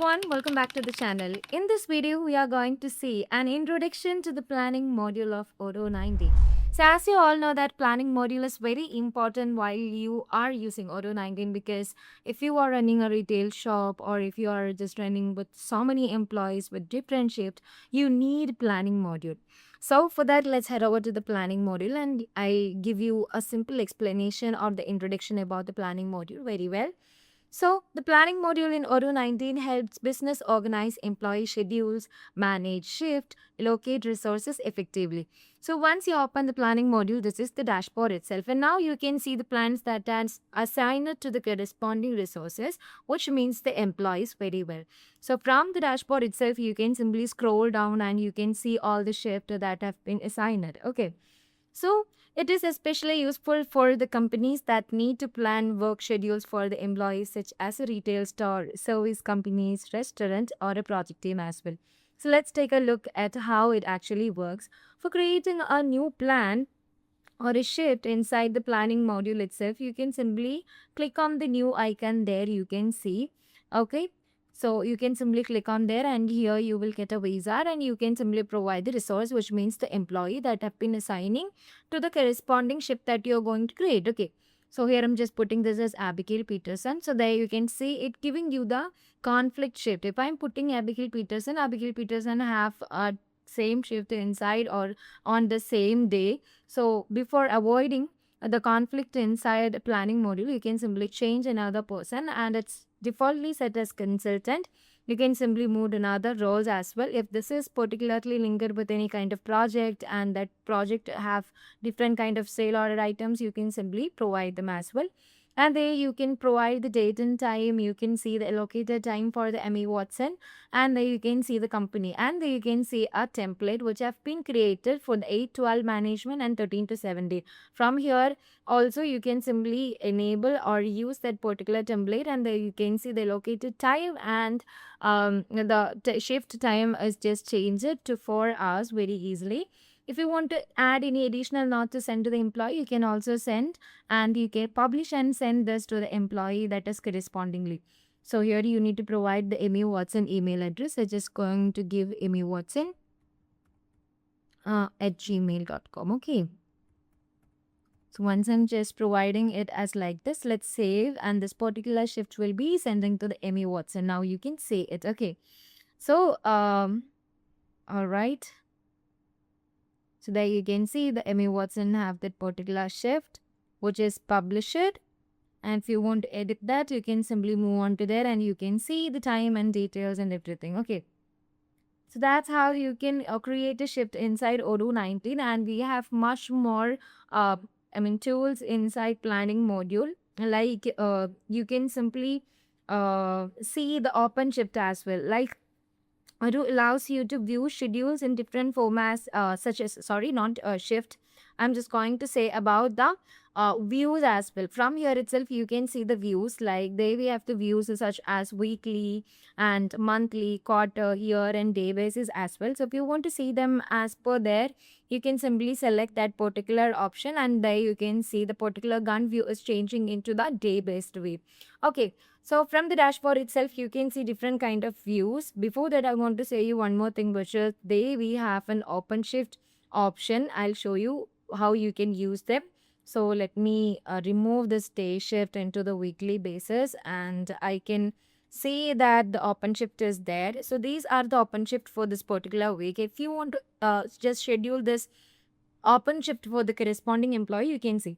everyone, welcome back to the channel. In this video, we are going to see an introduction to the planning module of Odoo 90. So as you all know that planning module is very important while you are using Odoo 19 because if you are running a retail shop or if you are just running with so many employees with different shifts, you need planning module. So for that, let's head over to the planning module and I give you a simple explanation of the introduction about the planning module very well. So, the planning module in Odoo 19 helps business organize employee schedules, manage shift, allocate resources effectively. So, once you open the planning module, this is the dashboard itself. And now you can see the plans that are assigned to the corresponding resources, which means the employees very well. So, from the dashboard itself, you can simply scroll down and you can see all the shifts that have been assigned. Okay. So, it is especially useful for the companies that need to plan work schedules for the employees, such as a retail store, service companies, restaurant, or a project team as well. So, let's take a look at how it actually works. For creating a new plan or a shift inside the planning module itself, you can simply click on the new icon there. You can see, okay. So you can simply click on there and here you will get a wizard and you can simply provide the resource, which means the employee that have been assigning to the corresponding shift that you're going to create. Okay. So here I'm just putting this as Abigail Peterson. So there you can see it giving you the conflict shift. If I'm putting Abigail Peterson have a same shift inside or on the same day. So before avoiding the conflict inside the planning module, you can simply change another person and it's defaultly set as consultant. You can simply move another roles as well. If this is particularly linked with any kind of project and that project have different kind of sale order items, you can simply provide them as well. And there you can provide the date and time. You can see the allocated time for the Emmy Watson. And there you can see the company. And there you can see a template which have been created for the 8-12 management and 13 to 17. From here, also you can simply enable or use that particular template. And there you can see the allocated time and the shift time is just changed to 4 hours very easily. If you want to add any additional note to send to the employee, you can also send and you can publish and send this to the employee that is correspondingly. So here you need to provide the Amy Watson email address. I'm just going to give Amy Watson at gmail.com. Okay. So once I'm just providing it as like this, let's save and this particular shift will be sending to the Amy Watson. Now you can say it. Okay. So, all right. So there you can see the Emmy Watson have that particular shift which is published. And if you want to edit that, you can simply move on to there and you can see the time and details and everything. Okay. So that's how you can create a shift inside Odoo 19 and we have much more tools inside planning module. Like you can simply see the open shift as well. Like Odoo allows you to view schedules in different formats, such as, not shift. I'm just going to say about the views as well. From here itself, you can see the views. Like there we have the views such as weekly and monthly, quarter, year and day basis as well. So if you want to see them as per there, you can simply select that particular option and there you can see the particular Gantt view is changing into the day-based view. Okay. So from the dashboard itself, you can see different kind of views. Before that, I want to say you one more thing, which is there we have an open shift option. I'll show you how you can use them. So let me remove this day shift into the weekly basis and I can see that the open shift is there. So these are the open shift for this particular week. If you want to just schedule this open shift for the corresponding employee, you can see.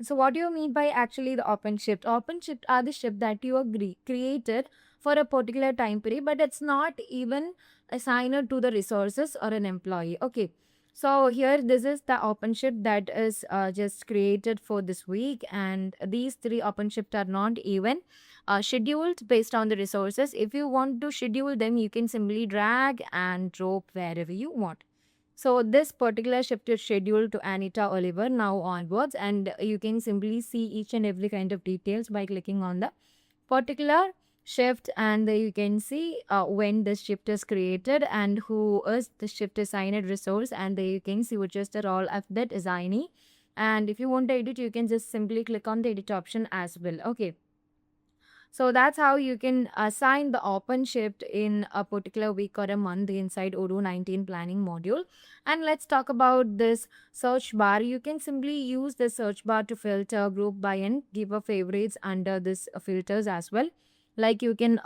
So what do you mean by actually the open shift? Open shift are the shift that you agree created for a particular time period, but it's not even assigned to the resources or an employee. Okay. So here this is the open shift that is just created for this week and these 3 open shift are not even scheduled based on the resources. If you want to schedule them, you can simply drag and drop wherever you want. So this particular shift is scheduled to Anita Oliver now onwards and you can simply see each and every kind of details by clicking on the particular shift and you can see when the shift is created and who is the shift assigned resource and you can see which is the role of that assignee. And if you want to edit, you can just simply click on the edit option as well. Okay. So that's how you can assign the open shift in a particular week or a month inside Odoo 19 planning module. And let's talk about this search bar. You can simply use the search bar to filter, group by, and give a favorites under this filters as well. Like you can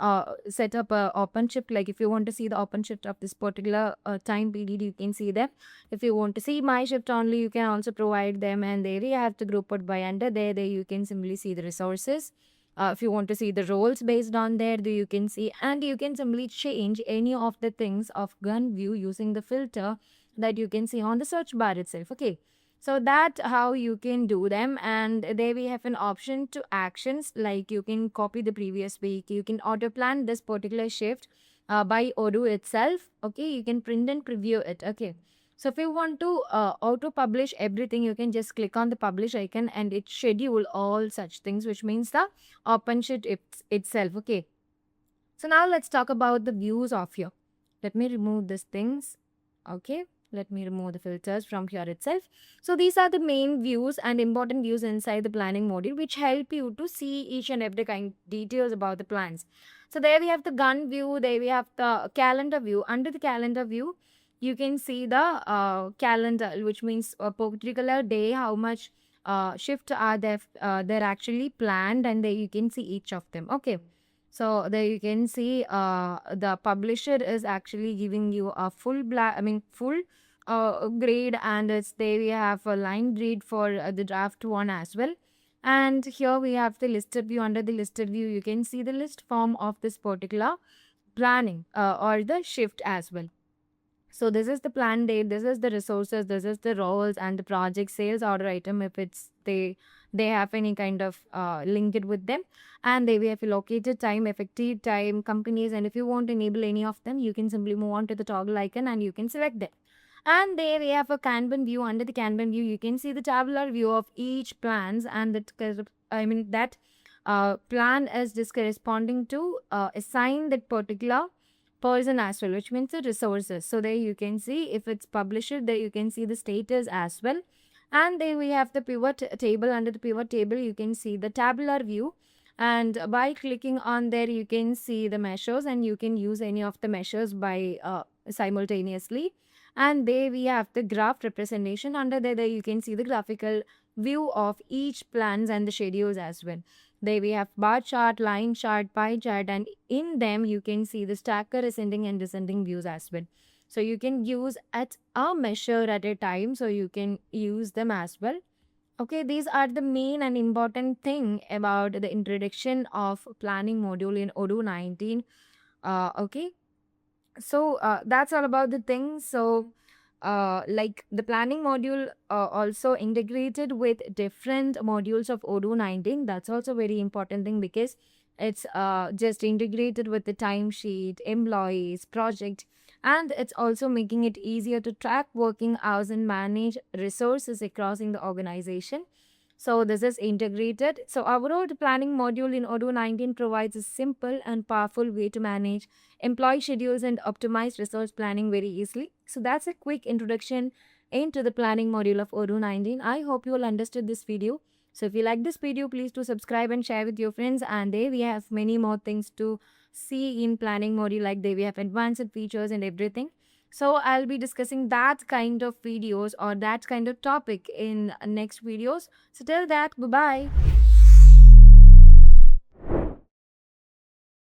set up a open shift. Like if you want to see the open shift of this particular time period, you can see them. If you want to see my shift only, you can also provide them, and there you have to group it by under there. There you can simply see the resources. If you want to see the roles based on there, you can see, and you can simply change any of the things of gun view using the filter that you can see on the search bar itself. Okay, so that how you can do them. And there we have an option to actions, like you can copy the previous week, you can auto plan this particular shift by Odoo itself. Okay, you can print and preview it. Okay, so if you want to auto publish everything, you can just click on the publish icon and it schedule all such things, which means the open sheet itself. Okay, so now let's talk about the views of here. Let me remove these things. Okay, let me remove the filters from here itself. So these are the main views and important views inside the planning module, which help you to see each and every kind details about the plans. So there we have the gun view, there we have the calendar view. Under the calendar view, you can see the calendar, which means a particular day, how much shift are there, they're actually planned, and there you can see each of them. Okay, so there you can see the publisher is actually giving you a full grade, and it's there we have a line grade for the draft one as well. And here we have the listed view. Under the listed view, you can see the list form of this particular planning or the shift as well. So this is the plan date, this is the resources, this is the roles and the project sales order item if it's they have any kind of linked with them. And they have located time, effective time, companies, and if you want to enable any of them, you can simply move on to the toggle icon and you can select them. And there we have a Kanban view. Under the Kanban view, you can see the tabular view of each plans, and that plan is just corresponding to assign that particular person as well, which means the resources. So there you can see if it's publisher, there you can see the status as well. And then we have the pivot table. Under the pivot table, you can see the tabular view, and by clicking on there, you can see the measures, and you can use any of the measures by simultaneously. And there we have the graph representation. Under there you can see the graphical view of each plans and the schedules as well. There we have bar chart, line chart, pie chart, and in them you can see the stacker ascending and descending views as well. So you can use at a measure at a time, so you can use them as well. Okay, these are the main and important thing about the introduction of planning module in Odoo 19. Okay, so that's all about the things. So like the planning module also integrated with different modules of Odoo 19. That's also very important thing, because it's just integrated with the timesheet, employees, project, and it's also making it easier to track working hours and manage resources across in the organization. So this is integrated. So overall, the planning module in Odoo 19 provides a simple and powerful way to manage employee schedules and optimize resource planning very easily. So that's a quick introduction into the planning module of Odoo 19. I hope you all understood this video. So if you like this video, please do subscribe and share with your friends. And there we have many more things to see in planning module, like there we have advanced features and everything. So I'll be discussing that kind of videos or that kind of topic in next videos. So till that, bye-bye.